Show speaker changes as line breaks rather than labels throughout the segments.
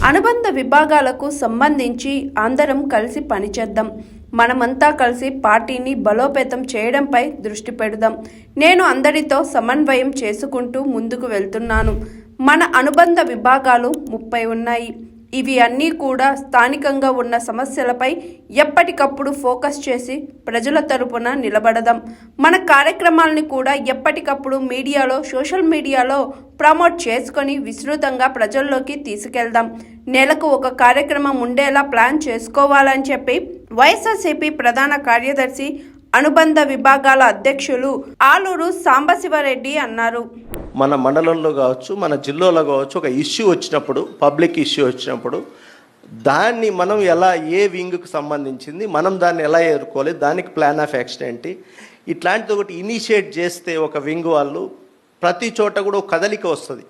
అనుబంధ విభాగాలకు సంబంధించి అందరం కలిసి పనిచేద్దాం. మనమంతా కలిసి పార్టీని బలోపేతం చేయడంపై దృష్టి పెడదాం. నేను అందరితో సమన్వయం చేసుకుంటూ ముందుకు వెళ్తున్నాను. మన అనుబంధ విభాగాలు 30 ఉన్నాయి. ఇవి అన్నీ కూడా స్థానికంగా ఉన్న సమస్యలపై ఎప్పటికప్పుడు ఫోకస్ చేసి ప్రజల తరపున నిలబడదాం. మన కార్యక్రమాలని కూడా ఎప్పటికప్పుడు మీడియాలో, సోషల్ మీడియాలో ప్రమోట్ చేసుకొని విస్తృతంగా ప్రజల్లోకి తీసుకెళ్దాం. నెలకు ఒక కార్యక్రమం ఉండేలా ప్లాన్ చేసుకోవాలని చెప్పి వైఎస్ఆర్సీపీ ప్రధాన కార్యదర్శి, అనుబంధ విభాగాల అధ్యక్షులు ఆలూరు సాంబశివరెడ్డి అన్నారు.
మన మండలంలో కావచ్చు, మన జిల్లాలో కావచ్చు, ఒక ఇష్యూ వచ్చినప్పుడు, పబ్లిక్ ఇష్యూ వచ్చినప్పుడు దాన్ని మనం ఎలా, ఏ వింగ్కి సంబంధించింది, మనం దాన్ని ఎలా ఎదుర్కోవాలి, దానికి ప్లాన్ ఆఫ్ యాక్షన్ ఏంటి, ఇట్లాంటిది ఒకటి ఇనిషియేట్ చేస్తే ఒక వింగ్ వాళ్ళు ప్రతి చోట కూడా ఒక కదలిక వస్తుంది.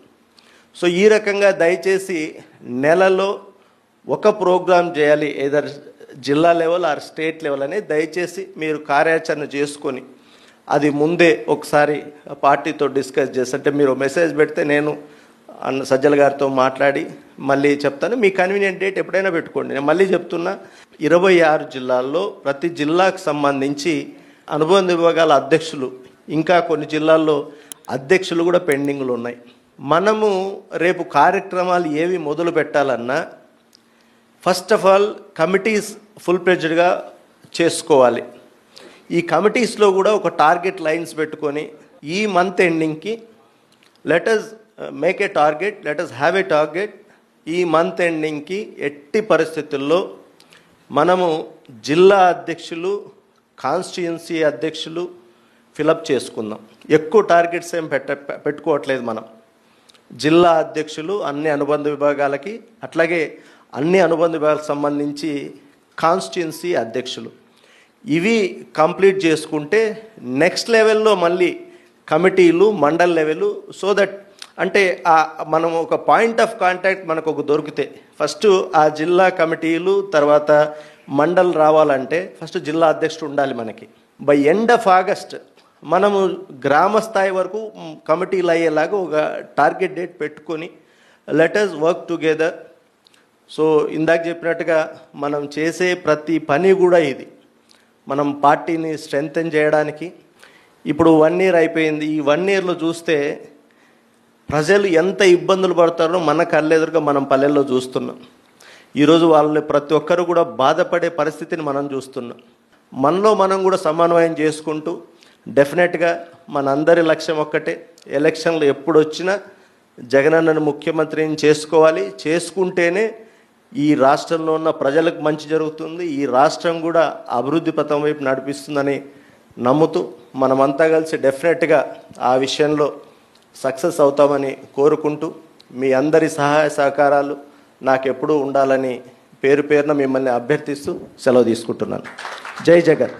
సో ఈ రకంగా దయచేసి నెలలో ఒక ప్రోగ్రాం చేయాలి, ఏదర్ జిల్లా లెవెల్ ఆర్ స్టేట్ లెవెల్ అనేది దయచేసి మీరు కార్యాచరణ చేసుకొని అది ముందే ఒకసారి పార్టీతో డిస్కస్ చేసి, అంటే మీరు మెసేజ్ పెడితే నేను సజ్జల గారితో మాట్లాడి మళ్ళీ చెప్తాను. మీ కన్వీనియంట్ డేట్ ఎప్పుడైనా పెట్టుకోండి. నేను మళ్ళీ చెప్తున్నా, 26 జిల్లాల్లో ప్రతి జిల్లాకు సంబంధించి అనుబంధ విభాగాల అధ్యక్షులు, ఇంకా కొన్ని జిల్లాల్లో అధ్యక్షులు కూడా పెండింగ్లు ఉన్నాయి. మనము రేపు కార్యక్రమాలు ఏవి మొదలు పెట్టాలన్నా first of all committees full ప్లెడ్జ్డ్గా చేసుకోవాలి. ఈ కమిటీస్లో కూడా ఒక టార్గెట్ లైన్స్ పెట్టుకొని ఈ మంత్ ఎండింగ్కి let us make a target, let us have a target. ఈ మంత్ ఎండింగ్కి ఎట్టి పరిస్థితుల్లో మనము జిల్లా అధ్యక్షులు, కాన్స్టిట్యుయెన్సీ అధ్యక్షులు ఫిలప్ చేసుకుందాం. ఎక్కువ టార్గెట్స్ ఏం పెట్టుకోవట్లేదు మనం. జిల్లా అధ్యక్షులు అన్ని అనుబంధ విభాగాలకి, అట్లాగే అన్ని అనుబంధ విభాగాలకు సంబంధించి కాన్స్టిట్యుయెన్సీ అధ్యక్షులు, ఇవి కంప్లీట్ చేసుకుంటే నెక్స్ట్ లెవెల్లో మళ్ళీ కమిటీలు, మండల్ లెవెల్, సో దట్ అంటే మనం ఒక పాయింట్ ఆఫ్ కాంటాక్ట్ మనకు ఒక దొరికితే ఫస్ట్ ఆ జిల్లా కమిటీలు, తర్వాత మండల్ రావాలంటే ఫస్ట్ జిల్లా అధ్యక్షుడు ఉండాలి మనకి. బై ఎండ్ ఆఫ్ ఆగస్ట్ మనము గ్రామ స్థాయి వరకు కమిటీలు అయ్యేలాగా ఒక టార్గెట్ డేట్ పెట్టుకొని let us work together. So ఇందాక చెప్పినట్టుగా మనం చేసే ప్రతి పని కూడా ఇది మనం పార్టీని స్ట్రెంగ్తెన్ చేయడానికి. ఇప్పుడు 1 year అయిపోయింది. ఈ 1 yearలో చూస్తే ప్రజలు ఎంత ఇబ్బందులు పడతారో మన కళ్ళెదురుగా మనం పల్లెల్లో చూస్తున్నాం. ఈరోజు వాళ్ళని ప్రతి ఒక్కరు కూడా బాధపడే పరిస్థితిని మనం చూస్తున్నాం. మనలో మనం కూడా సమన్వయం చేసుకుంటూ డెఫినెట్గా మనందరి లక్ష్యం ఒక్కటే, ఎలక్షన్లు ఎప్పుడు వచ్చినా జగనన్నను ముఖ్యమంత్రిని చేసుకోవాలి. చేసుకుంటేనే ఈ రాష్ట్రంలో ఉన్న ప్రజలకు మంచి జరుగుతుంది, ఈ రాష్ట్రం కూడా అభివృద్ధి పథం వైపు నడిపిస్తుందని నమ్ముతూ మనమంతా కలిసి డెఫినెట్గా ఆ విషయంలో సక్సెస్ అవుతామని కోరుకుంటూ మీ అందరి సహాయ సహకారాలు నాకు ఎప్పుడూ ఉండాలని పేరు పేరున మిమ్మల్ని అభ్యర్థిస్తూ సెలవు తీసుకుంటున్నాను. జై జగన్.